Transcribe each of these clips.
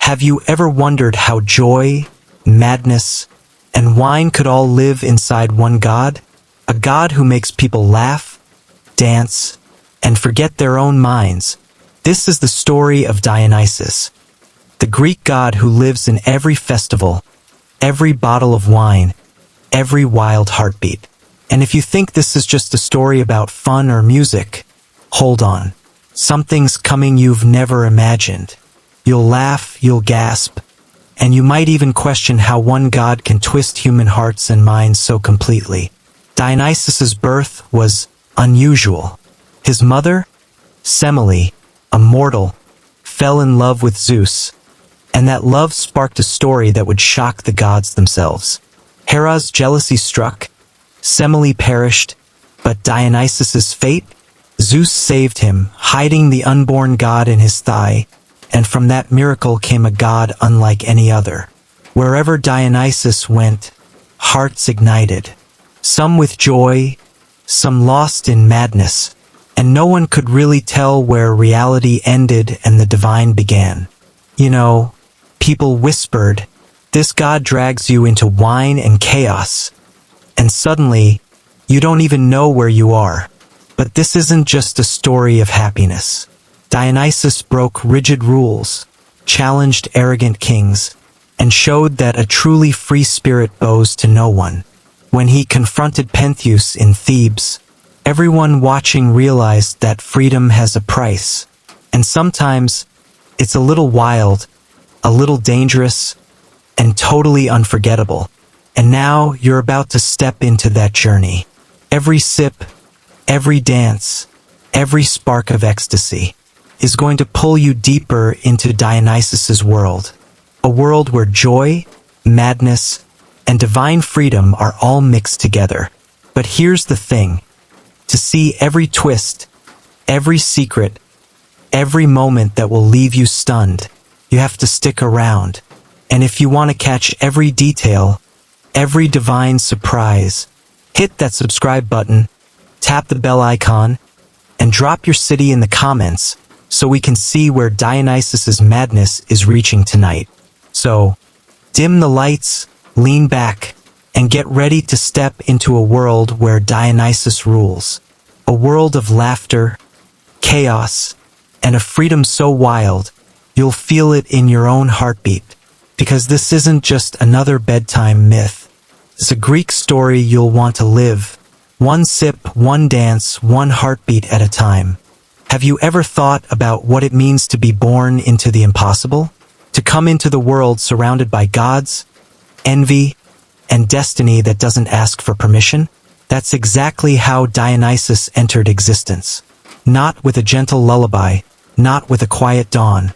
Have you ever wondered how joy, madness, and wine could all live inside one god? A god who makes people laugh, dance, and forget their own minds. This is the story of Dionysus, the Greek god who lives in every festival, every bottle of wine, every wild heartbeat. And if you think this is just a story about fun or music, hold on. Something's coming you've never imagined. You'll laugh, you'll gasp, and you might even question how one god can twist human hearts and minds so completely. Dionysus's birth was unusual. His mother, Semele, a mortal, fell in love with Zeus, and that love sparked a story that would shock the gods themselves. Hera's jealousy struck, Semele perished, but Dionysus's fate? Zeus saved him, hiding the unborn god in his thigh, and from that miracle came a god unlike any other. Wherever Dionysus went, hearts ignited, some with joy, some lost in madness, and no one could really tell where reality ended and the divine began. You know, people whispered, "This god drags you into wine and chaos," and suddenly, you don't even know where you are. But this isn't just a story of happiness. Dionysus broke rigid rules, challenged arrogant kings, and showed that a truly free spirit bows to no one. When he confronted Pentheus in Thebes, everyone watching realized that freedom has a price. And sometimes, it's a little wild, a little dangerous, and totally unforgettable. And now you're about to step into that journey. Every sip, every dance, every spark of ecstasy is going to pull you deeper into Dionysus's world. A world where joy, madness, and divine freedom are all mixed together. But here's the thing. To see every twist, every secret, every moment that will leave you stunned, you have to stick around. And if you want to catch every detail, every divine surprise, hit that subscribe button, tap the bell icon, and drop your city in the comments so we can see where Dionysus's madness is reaching tonight. So, dim the lights, lean back, and get ready to step into a world where Dionysus rules. A world of laughter, chaos, and a freedom so wild, you'll feel it in your own heartbeat. Because this isn't just another bedtime myth. It's a Greek story you'll want to live. One sip, one dance, one heartbeat at a time. Have you ever thought about what it means to be born into the impossible? To come into the world surrounded by gods, envy, and destiny that doesn't ask for permission? That's exactly how Dionysus entered existence. Not with a gentle lullaby, not with a quiet dawn,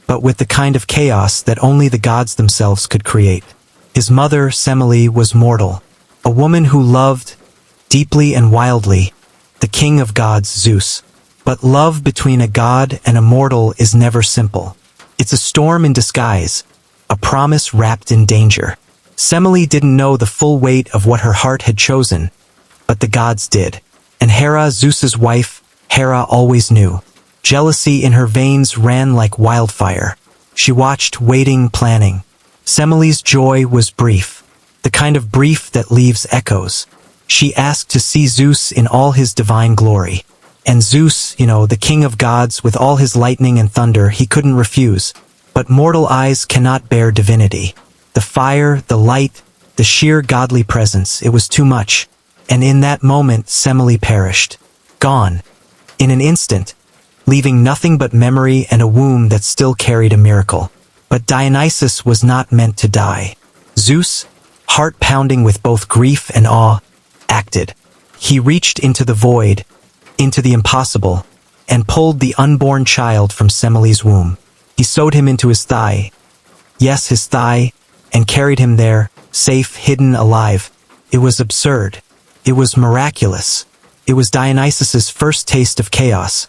but with the kind of chaos that only the gods themselves could create. His mother, Semele, was mortal, a woman who loved, deeply and wildly, the king of gods, Zeus. But love between a god and a mortal is never simple. It's a storm in disguise, a promise wrapped in danger. Semele didn't know the full weight of what her heart had chosen, but the gods did. And Hera, Zeus's wife, Hera always knew. Jealousy in her veins ran like wildfire. She watched, waiting, planning. Semele's joy was brief, the kind of brief that leaves echoes. She asked to see Zeus in all his divine glory. And Zeus, the king of gods with all his lightning and thunder, he couldn't refuse. But mortal eyes cannot bear divinity. The fire, the light, the sheer godly presence, it was too much. And in that moment, Semele perished. Gone. In an instant, leaving nothing but memory and a womb that still carried a miracle. But Dionysus was not meant to die. Zeus, heart pounding with both grief and awe, acted. He reached into the void, into the impossible, and pulled the unborn child from Semele's womb. He sewed him into his thigh. Yes, his thigh, and carried him there, safe, hidden, alive. It was absurd. It was miraculous. It was Dionysus's first taste of chaos.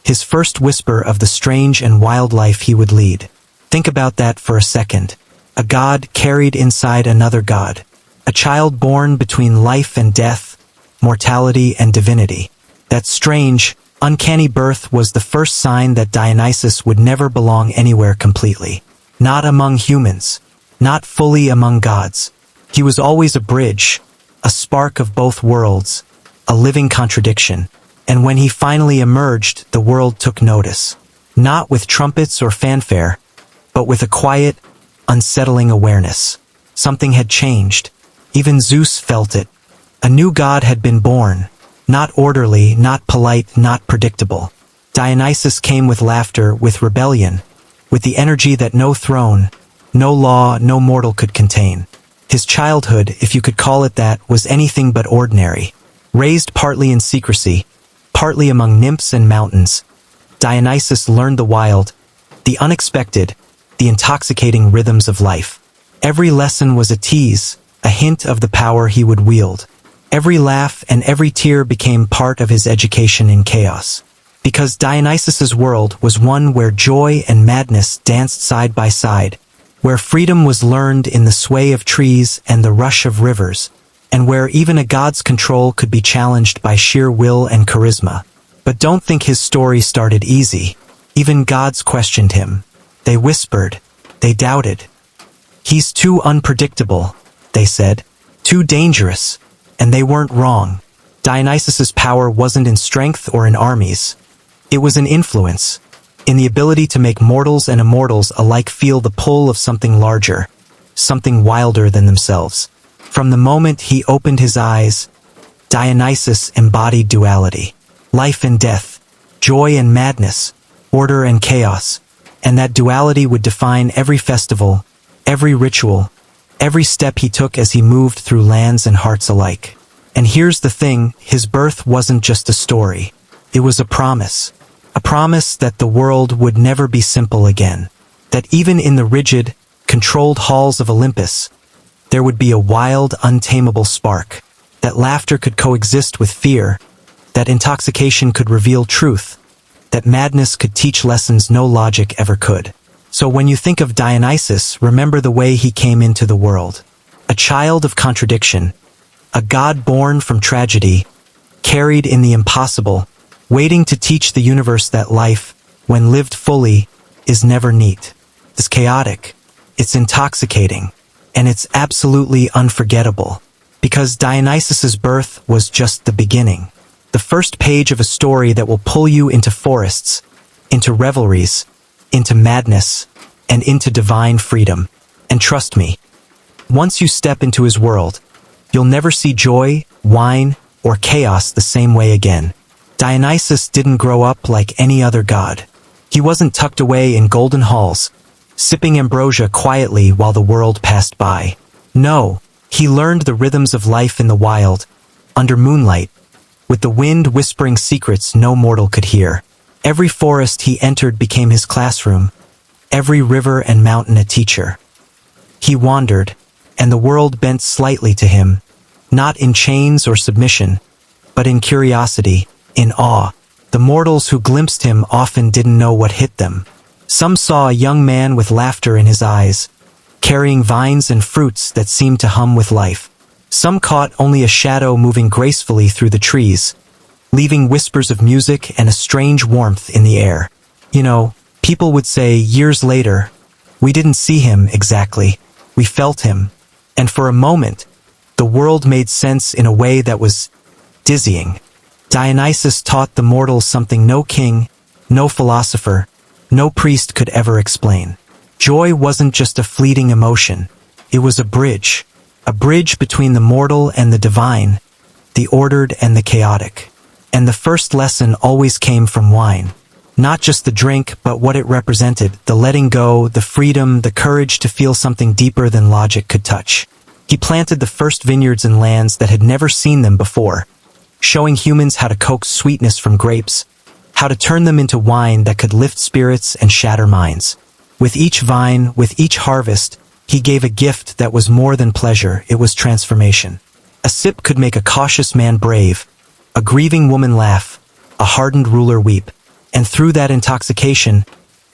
His first whisper of the strange and wild life he would lead. Think about that for a second. A god carried inside another god. A child born between life and death, mortality and divinity. That strange, uncanny birth was the first sign that Dionysus would never belong anywhere completely. not among humans, not fully among gods. He was always a bridge, a spark of both worlds, a living contradiction. And when he finally emerged, the world took notice. Not with trumpets or fanfare, but with a quiet, unsettling awareness. Something had changed. Even Zeus felt it. A new god had been born. Not orderly, not polite, not predictable. Dionysus came with laughter, with rebellion, with the energy that no throne, no law, no mortal could contain. His childhood, if you could call it that, was anything but ordinary. Raised partly in secrecy, partly among nymphs and mountains, Dionysus learned the wild, the unexpected, the intoxicating rhythms of life. Every lesson was a tease, a hint of the power he would wield. Every laugh and every tear became part of his education in chaos. Because Dionysus's world was one where joy and madness danced side by side, where freedom was learned in the sway of trees and the rush of rivers, and where even a god's control could be challenged by sheer will and charisma. But don't think his story started easy. Even gods questioned him. They whispered. They doubted. He's too unpredictable, they said. Too dangerous. And they weren't wrong. Dionysus's power wasn't in strength or in armies. It was in influence, in the ability to make mortals and immortals alike feel the pull of something larger, something wilder than themselves. From the moment he opened his eyes, Dionysus embodied duality. Life and death, joy and madness, order and chaos, and that duality would define every festival, every ritual, every step he took as he moved through lands and hearts alike. And here's the thing, his birth wasn't just a story. It was a promise that the world would never be simple again, that even in the rigid, controlled halls of Olympus, there would be a wild, untamable spark, that laughter could coexist with fear, that intoxication could reveal truth, that madness could teach lessons no logic ever could. So when you think of Dionysus, remember the way he came into the world. A child of contradiction, a god born from tragedy, carried in the impossible, waiting to teach the universe that life, when lived fully, is never neat. It's chaotic, it's intoxicating, and it's absolutely unforgettable. Because Dionysus's birth was just the beginning. The first page of a story that will pull you into forests, into revelries, into madness, and into divine freedom. And trust me, once you step into his world, you'll never see joy, wine, or chaos the same way again. Dionysus didn't grow up like any other god. He wasn't tucked away in golden halls, sipping ambrosia quietly while the world passed by. No, he learned the rhythms of life in the wild, under moonlight, with the wind whispering secrets no mortal could hear. Every forest he entered became his classroom, every river and mountain a teacher. He wandered, and the world bent slightly to him, not in chains or submission, but in curiosity, in awe. The mortals who glimpsed him often didn't know what hit them. Some saw a young man with laughter in his eyes, carrying vines and fruits that seemed to hum with life. Some caught only a shadow moving gracefully through the trees, leaving whispers of music and a strange warmth in the air. You know, people would say years later, we didn't see him exactly, we felt him. And for a moment, the world made sense in a way that was dizzying. Dionysus taught the mortals something no king, no philosopher, no priest could ever explain. Joy wasn't just a fleeting emotion, it was a bridge between the mortal and the divine, the ordered and the chaotic. And the first lesson always came from wine. Not just the drink, but what it represented, the letting go, the freedom, the courage to feel something deeper than logic could touch. He planted the first vineyards in lands that had never seen them before, showing humans how to coax sweetness from grapes, how to turn them into wine that could lift spirits and shatter minds. With each vine, with each harvest, he gave a gift that was more than pleasure, it was transformation. A sip could make a cautious man brave, a grieving woman laugh, a hardened ruler weep. And through that intoxication,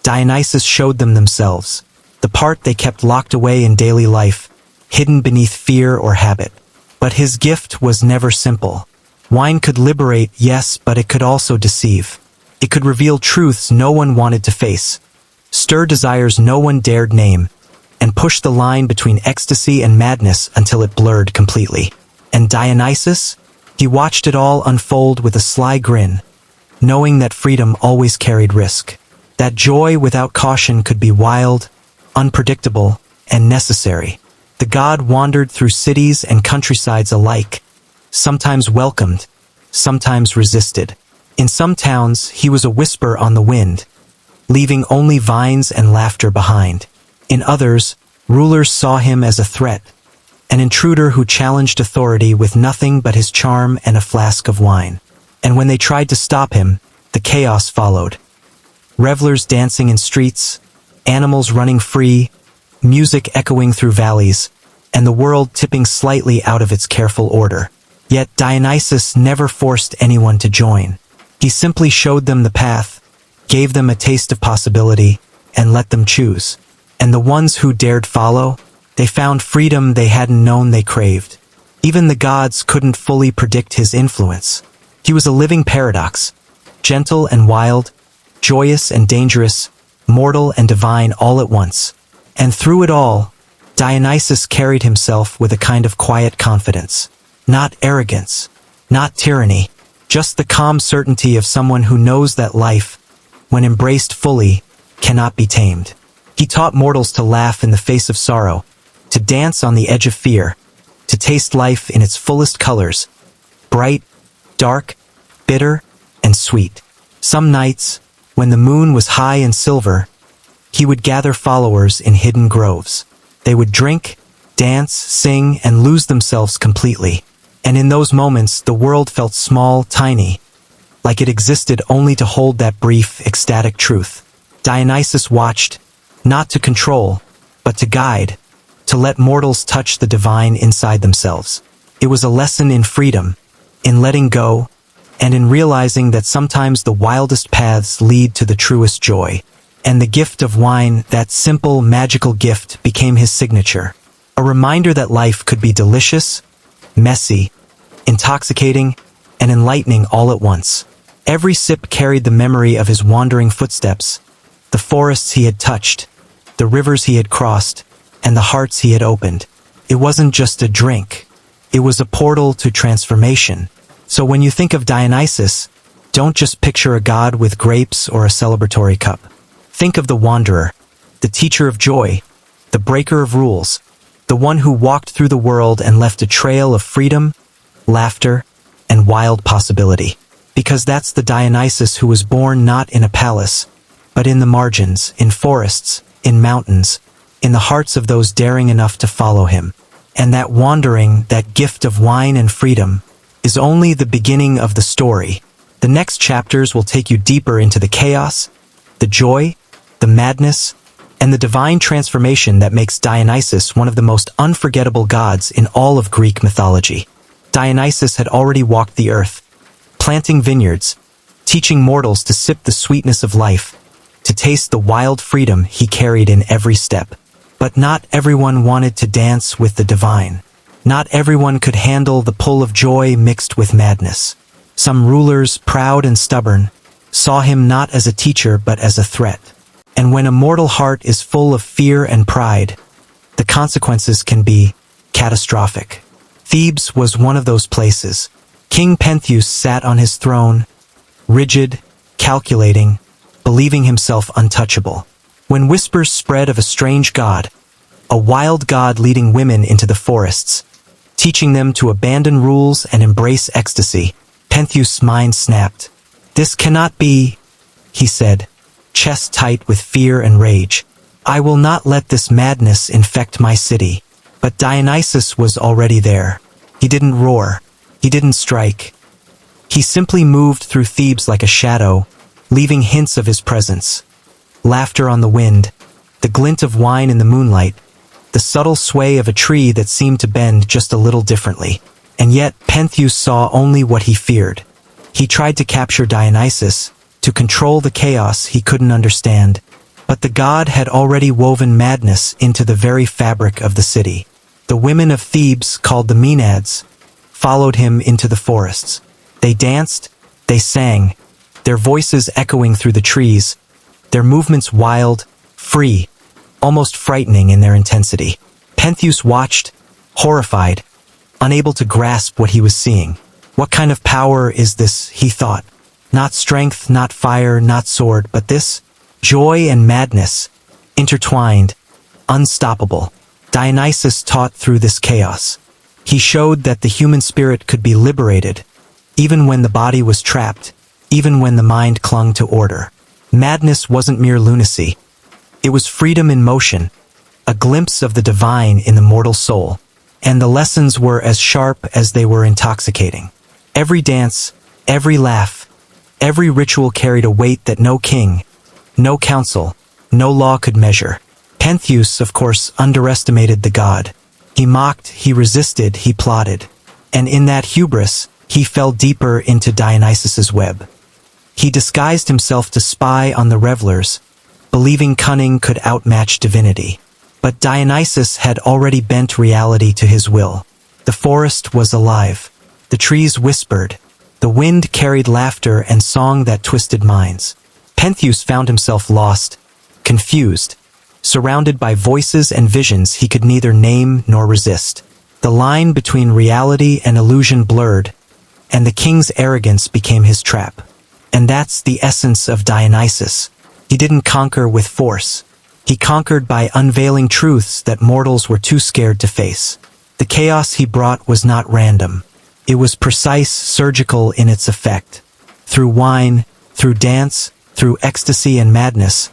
Dionysus showed them themselves, the part they kept locked away in daily life, hidden beneath fear or habit. But his gift was never simple. Wine could liberate, yes, but it could also deceive. It could reveal truths no one wanted to face. stir desires no one dared name, and push the line between ecstasy and madness until it blurred completely. And Dionysus? He watched it all unfold with a sly grin, knowing that freedom always carried risk. That joy without caution could be wild, unpredictable, and necessary. The god wandered through cities and countrysides alike, sometimes welcomed, sometimes resisted. In some towns, he was a whisper on the wind, leaving only vines and laughter behind. In others, rulers saw him as a threat, an intruder who challenged authority with nothing but his charm and a flask of wine. And when they tried to stop him, the chaos followed. Revelers dancing in streets, animals running free, music echoing through valleys, and the world tipping slightly out of its careful order. Yet Dionysus never forced anyone to join. He simply showed them the path, gave them a taste of possibility, and let them choose. And the ones who dared follow, they found freedom they hadn't known they craved. Even the gods couldn't fully predict his influence. He was a living paradox, gentle and wild, joyous and dangerous, mortal and divine all at once. And through it all, Dionysus carried himself with a kind of quiet confidence. Not arrogance, not tyranny, just the calm certainty of someone who knows that life, when embraced fully, cannot be tamed. He taught mortals to laugh in the face of sorrow, to dance on the edge of fear, to taste life in its fullest colors, bright, dark, bitter, and sweet. Some nights, when the moon was high and silver, he would gather followers in hidden groves. They would drink, dance, sing, and lose themselves completely. And in those moments, the world felt small, tiny, like it existed only to hold that brief, ecstatic truth. Dionysus watched, not to control, but to guide, to let mortals touch the divine inside themselves. It was a lesson in freedom, in letting go, and in realizing that sometimes the wildest paths lead to the truest joy. And the gift of wine, that simple, magical gift, became his signature. A reminder that life could be delicious, messy, intoxicating, and enlightening all at once. Every sip carried the memory of his wandering footsteps, the forests he had touched, the rivers he had crossed, and the hearts he had opened. It wasn't just a drink. It was a portal to transformation. So when you think of Dionysus, don't just picture a god with grapes or a celebratory cup. Think of the wanderer, the teacher of joy, the breaker of rules, the one who walked through the world and left a trail of freedom, laughter, and wild possibility. Because that's the Dionysus who was born not in a palace, but in the margins, in forests, in mountains, in the hearts of those daring enough to follow him. And that wandering, that gift of wine and freedom, is only the beginning of the story. The next chapters will take you deeper into the chaos, the joy, the madness, and the divine transformation that makes Dionysus one of the most unforgettable gods in all of Greek mythology. Dionysus had already walked the earth, planting vineyards, teaching mortals to sip the sweetness of life, to taste the wild freedom he carried in every step. But not everyone wanted to dance with the divine. Not everyone could handle the pull of joy mixed with madness. Some rulers, proud and stubborn, saw him not as a teacher but as a threat. And when a mortal heart is full of fear and pride, the consequences can be catastrophic. Thebes was one of those places. King Pentheus sat on his throne, rigid, calculating, believing himself untouchable. When whispers spread of a strange god, a wild god leading women into the forests, teaching them to abandon rules and embrace ecstasy, Pentheus' mind snapped. "This cannot be," he said, chest tight with fear and rage. "I will not let this madness infect my city." But Dionysus was already there. He didn't roar. He didn't strike. He simply moved through Thebes like a shadow, leaving hints of his presence. Laughter on the wind, the glint of wine in the moonlight, the subtle sway of a tree that seemed to bend just a little differently. And yet Pentheus saw only what he feared. He tried to capture Dionysus, to control the chaos he couldn't understand. But the god had already woven madness into the very fabric of the city. The women of Thebes, called the Maenads, followed him into the forests. They danced, they sang, their voices echoing through the trees, their movements wild, free, almost frightening in their intensity. Pentheus watched, horrified, unable to grasp what he was seeing. What kind of power is this, he thought. Not strength, not fire, not sword, but this, joy and madness, intertwined, unstoppable. Dionysus taught through this chaos. He showed that the human spirit could be liberated, even when the body was trapped, even when the mind clung to order. Madness wasn't mere lunacy. It was freedom in motion, a glimpse of the divine in the mortal soul. And the lessons were as sharp as they were intoxicating. Every dance, every laugh, every ritual carried a weight that no king, no council, no law could measure. Pentheus, of course, underestimated the god. He mocked, he resisted, he plotted. And in that hubris, he fell deeper into Dionysus's web. He disguised himself to spy on the revelers, believing cunning could outmatch divinity. But Dionysus had already bent reality to his will. The forest was alive. The trees whispered. The wind carried laughter and song that twisted minds. Pentheus found himself lost, confused, surrounded by voices and visions he could neither name nor resist. The line between reality and illusion blurred, and the king's arrogance became his trap. And that's the essence of Dionysus. He didn't conquer with force. He conquered by unveiling truths that mortals were too scared to face. The chaos he brought was not random. It was precise, surgical in its effect. Through wine, through dance, through ecstasy and madness,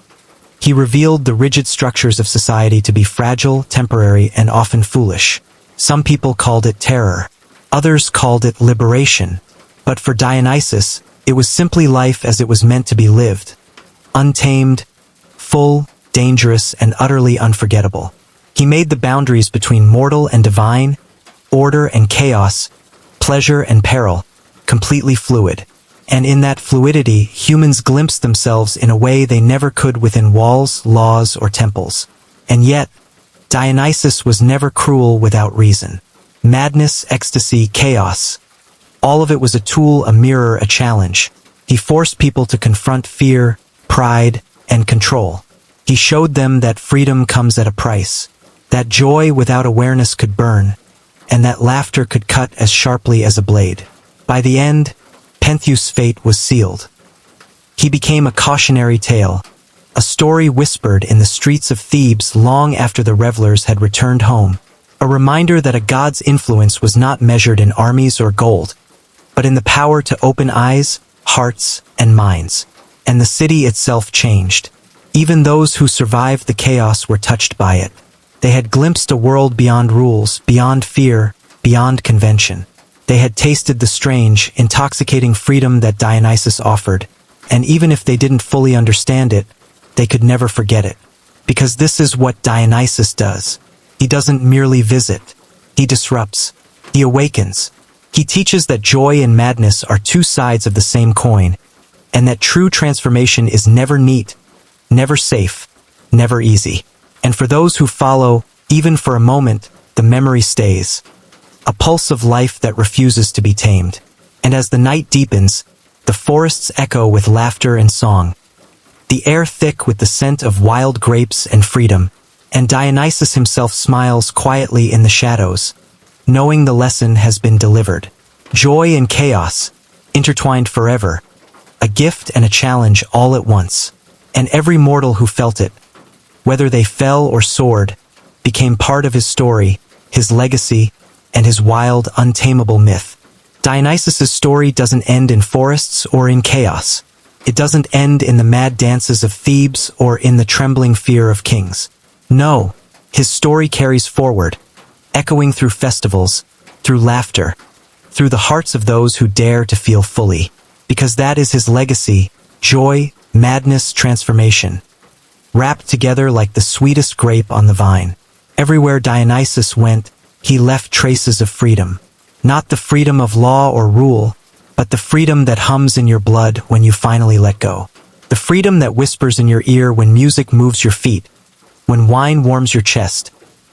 he revealed the rigid structures of society to be fragile, temporary, and often foolish. Some people called it terror. Others called it liberation. But for Dionysus, it was simply life as it was meant to be lived. Untamed, full, dangerous, and utterly unforgettable. He made the boundaries between mortal and divine, order and chaos, pleasure and peril, completely fluid. And in that fluidity, humans glimpsed themselves in a way they never could within walls, laws, or temples. And yet, Dionysus was never cruel without reason. Madness, ecstasy, chaos. All of it was a tool, a mirror, a challenge. He forced people to confront fear, pride, and control. He showed them that freedom comes at a price, that joy without awareness could burn, and that laughter could cut as sharply as a blade. By the end, Pentheus' fate was sealed. He became a cautionary tale, a story whispered in the streets of Thebes long after the revelers had returned home, a reminder that a god's influence was not measured in armies or gold, but in the power to open eyes, hearts, and minds. And the city itself changed. Even those who survived the chaos were touched by it. They had glimpsed a world beyond rules, beyond fear, beyond convention. They had tasted the strange, intoxicating freedom that Dionysus offered, and even if they didn't fully understand it, they could never forget it. Because this is what Dionysus does. He doesn't merely visit. He disrupts. He awakens. He teaches that joy and madness are two sides of the same coin, and that true transformation is never neat, never safe, never easy. And for those who follow, even for a moment, the memory stays. A pulse of life that refuses to be tamed. And as the night deepens, the forests echo with laughter and song. The air thick with the scent of wild grapes and freedom. And Dionysus himself smiles quietly in the shadows, knowing the lesson has been delivered. Joy and chaos, intertwined forever. A gift and a challenge all at once. And every mortal who felt it, whether they fell or soared, became part of his story, his legacy, and his wild, untamable myth. Dionysus's story doesn't end in forests or in chaos. It doesn't end in the mad dances of Thebes or in the trembling fear of kings. No, his story carries forward, echoing through festivals, through laughter, through the hearts of those who dare to feel fully. Because that is his legacy, joy, madness, transformation. Wrapped together like the sweetest grape on the vine. Everywhere Dionysus went, he left traces of freedom. Not the freedom of law or rule, but the freedom that hums in your blood when you finally let go. The freedom that whispers in your ear when music moves your feet, when wine warms your chest,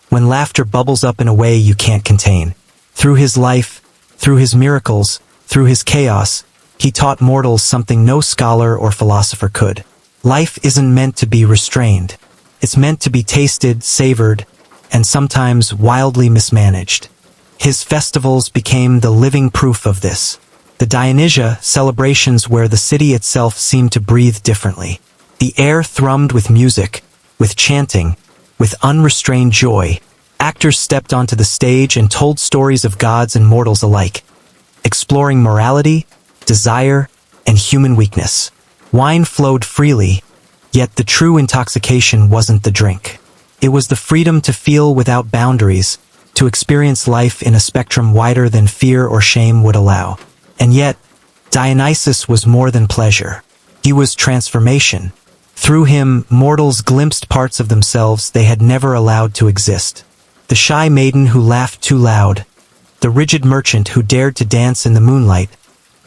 when laughter bubbles up in a way you can't contain. Through his life, through his miracles, through his chaos, he taught mortals something no scholar or philosopher could. Life isn't meant to be restrained. It's meant to be tasted, savored, and sometimes wildly mismanaged. His festivals became the living proof of this. The Dionysia, celebrations where the city itself seemed to breathe differently. The air thrummed with music, with chanting, with unrestrained joy. Actors stepped onto the stage and told stories of gods and mortals alike, exploring morality, desire, and human weakness. Wine flowed freely, yet the true intoxication wasn't the drink. It was the freedom to feel without boundaries, to experience life in a spectrum wider than fear or shame would allow. And yet, Dionysus was more than pleasure. He was transformation. Through him, mortals glimpsed parts of themselves they had never allowed to exist. The shy maiden who laughed too loud, the rigid merchant who dared to dance in the moonlight,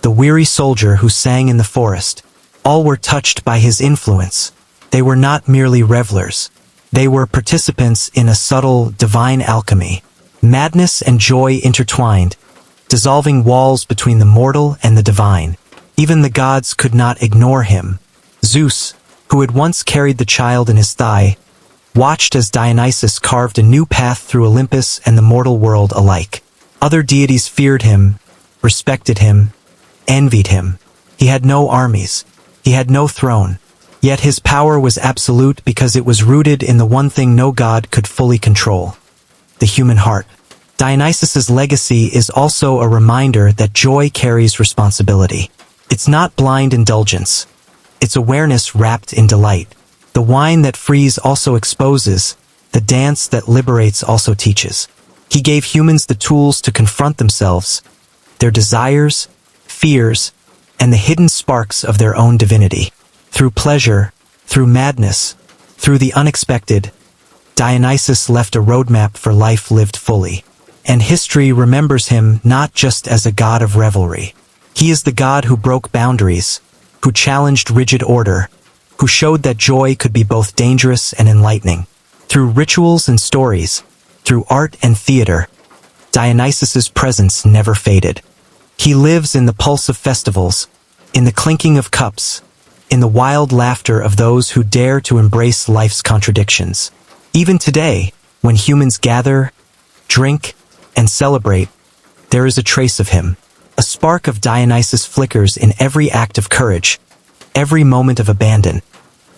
the weary soldier who sang in the forest, all were touched by his influence. They were not merely revelers. They were participants in a subtle, divine alchemy. Madness and joy intertwined, dissolving walls between the mortal and the divine. Even the gods could not ignore him. Zeus, who had once carried the child in his thigh, watched as Dionysus carved a new path through Olympus and the mortal world alike. Other deities feared him, respected him, envied him. He had no armies. He had no throne. Yet his power was absolute because it was rooted in the one thing no god could fully control: the human heart. Dionysus's legacy is also a reminder that joy carries responsibility. It's not blind indulgence. It's awareness wrapped in delight. The wine that frees also exposes. The dance that liberates also teaches. He gave humans the tools to confront themselves, their desires, fears, and the hidden sparks of their own divinity. Through pleasure, through madness, through the unexpected, Dionysus left a roadmap for life lived fully. And history remembers him not just as a god of revelry. He is the god who broke boundaries, who challenged rigid order, who showed that joy could be both dangerous and enlightening. Through rituals and stories, through art and theater, Dionysus's presence never faded. He lives in the pulse of festivals, in the clinking of cups, in the wild laughter of those who dare to embrace life's contradictions. Even today, when humans gather, drink, and celebrate, there is a trace of him. A spark of Dionysus flickers in every act of courage, every moment of abandon,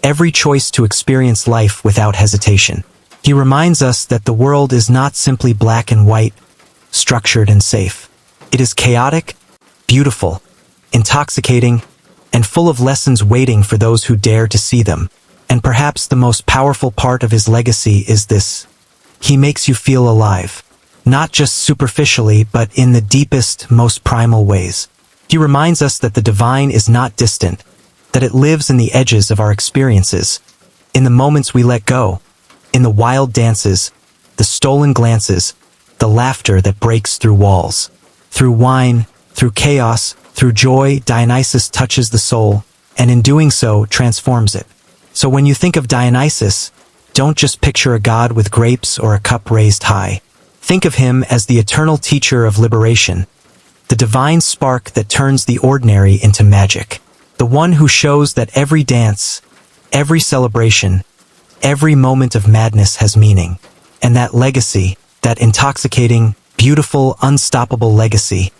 every choice to experience life without hesitation. He reminds us that the world is not simply black and white, structured and safe. It is chaotic, beautiful, intoxicating, and full of lessons waiting for those who dare to see them. And perhaps the most powerful part of his legacy is this: he makes you feel alive. Not just superficially, but in the deepest, most primal ways. He reminds us that the divine is not distant, that it lives in the edges of our experiences, in the moments we let go, in the wild dances, the stolen glances, the laughter that breaks through walls. Through wine, through chaos, through joy, Dionysus touches the soul, and in doing so, transforms it. So when you think of Dionysus, don't just picture a god with grapes or a cup raised high. Think of him as the eternal teacher of liberation, the divine spark that turns the ordinary into magic, the one who shows that every dance, every celebration, every moment of madness has meaning. And that legacy, that intoxicating, beautiful, unstoppable legacy,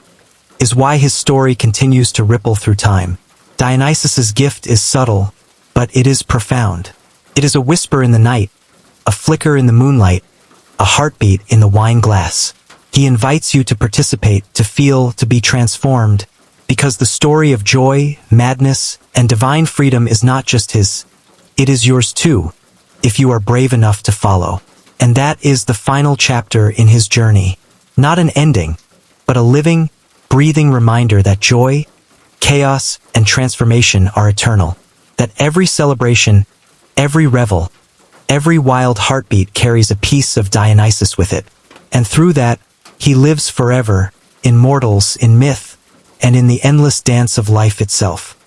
is why his story continues to ripple through time. Dionysus's gift is subtle, but it is profound. It is a whisper in the night, a flicker in the moonlight, a heartbeat in the wine glass. He invites you to participate, to feel, to be transformed, because the story of joy, madness, and divine freedom is not just his. It is yours too, if you are brave enough to follow. And that is the final chapter in his journey. Not an ending, but a living, breathing reminder that joy, chaos, and transformation are eternal. That every celebration, every revel, every wild heartbeat carries a piece of Dionysus with it. And through that, he lives forever, in mortals, in myth, and in the endless dance of life itself.